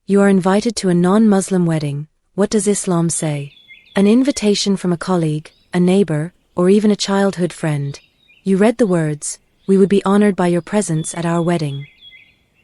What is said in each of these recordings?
You are invited to a non-Muslim wedding. What does Islam say? An invitation from a colleague, a neighbor, or even a childhood friend. You read the words, "We would be honored by your presence at our wedding."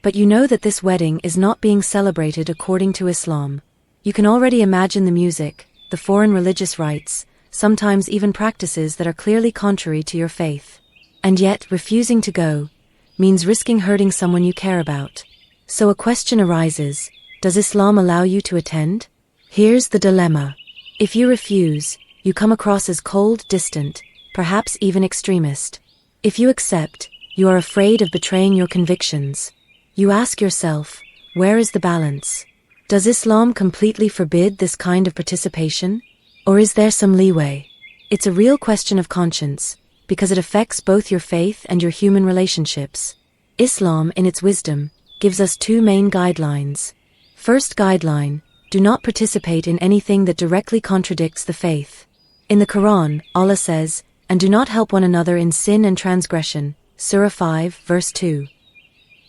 But you know that this wedding is not being celebrated according to Islam. You can already imagine the music, the foreign religious rites, sometimes even practices that are clearly contrary to your faith. And yet, refusing to go means risking hurting someone you care about. So a question arises, does Islam allow you to attend? Here's the dilemma. If you refuse, you come across as cold, distant, perhaps even extremist. If you accept, you are afraid of betraying your convictions. You ask yourself, where is the balance? Does Islam completely forbid this kind of participation? Or is there some leeway? It's a real question of conscience, because it affects both your faith and your human relationships. Islam, in its wisdom, gives us two main guidelines. First guideline, do not participate in anything that directly contradicts the faith. In the Quran, Allah says, "And do not help one another in sin and transgression," Surah 5, verse 2.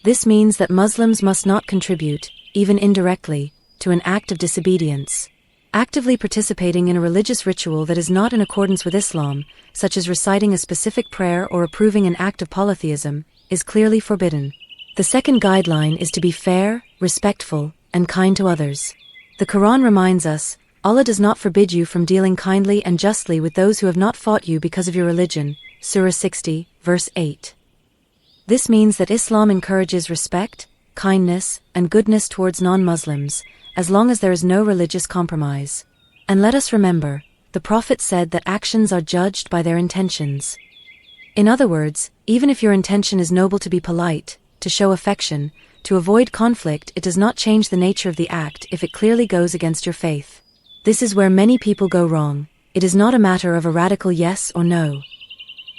This means that Muslims must not contribute, even indirectly, to an act of disobedience. Actively participating in a religious ritual that is not in accordance with Islam, such as reciting a specific prayer or approving an act of polytheism, is clearly forbidden. The second guideline is to be fair, respectful, and kind to others. The Quran reminds us, Allah does not forbid you from dealing kindly and justly with those who have not fought you because of your religion, Surah 60, verse 8. This means that Islam encourages respect, kindness, and goodness towards non-Muslims, as long as there is no religious compromise. And let us remember, the Prophet said that actions are judged by their intentions. In other words, even if your intention is noble to be polite, to show affection, to avoid conflict, it does not change the nature of the act if it clearly goes against your faith. This is where many people go wrong. It is not a matter of a radical yes or no.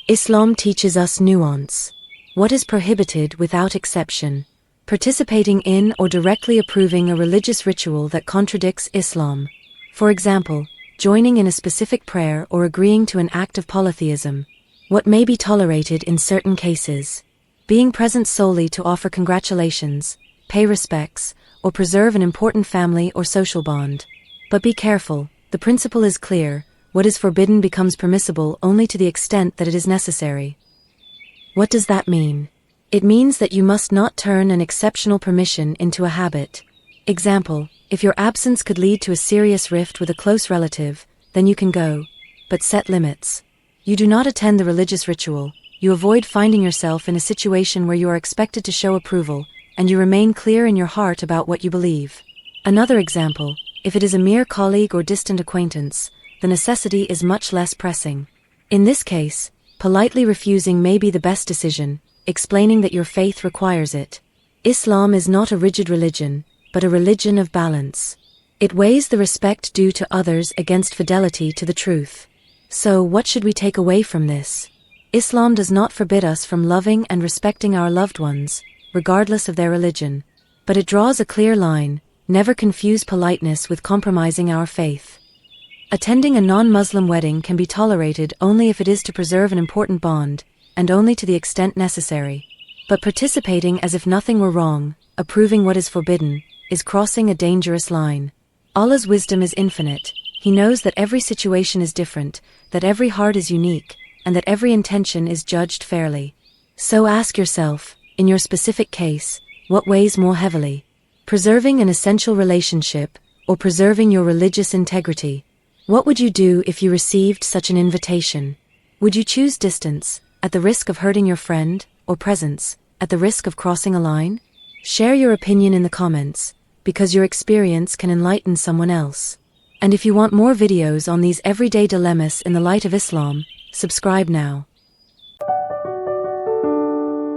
Islam teaches us nuance. What is prohibited without exception? Participating in or directly approving a religious ritual that contradicts Islam. For example, joining in a specific prayer or agreeing to an act of polytheism. What may be tolerated in certain cases? Being present solely to offer congratulations, pay respects, or preserve an important family or social bond. But be careful, the principle is clear, what is forbidden becomes permissible only to the extent that it is necessary. What does that mean? It means that you must not turn an exceptional permission into a habit. Example, if your absence could lead to a serious rift with a close relative, then you can go, but set limits. You do not attend the religious ritual, you avoid finding yourself in a situation where you are expected to show approval, and you remain clear in your heart about what you believe. Another example, if it is a mere colleague or distant acquaintance, the necessity is much less pressing. In this case, politely refusing may be the best decision, explaining that your faith requires it. Islam is not a rigid religion, but a religion of balance. It weighs the respect due to others against fidelity to the truth. So, what should we take away from this? Islam does not forbid us from loving and respecting our loved ones, regardless of their religion. But it draws a clear line: never confuse politeness with compromising our faith. Attending a non-Muslim wedding can be tolerated only if it is to preserve an important bond, and only to the extent necessary. But participating as if nothing were wrong, approving what is forbidden, is crossing a dangerous line. Allah's wisdom is infinite. He knows that every situation is different, that every heart is unique, and that every intention is judged fairly. So ask yourself, in your specific case, what weighs more heavily? Preserving an essential relationship, or preserving your religious integrity? What would you do if you received such an invitation? Would you choose distance, at the risk of hurting your friend, or presence, at the risk of crossing a line? Share your opinion in the comments, because your experience can enlighten someone else. And if you want more videos on these everyday dilemmas in the light of Islam, subscribe now.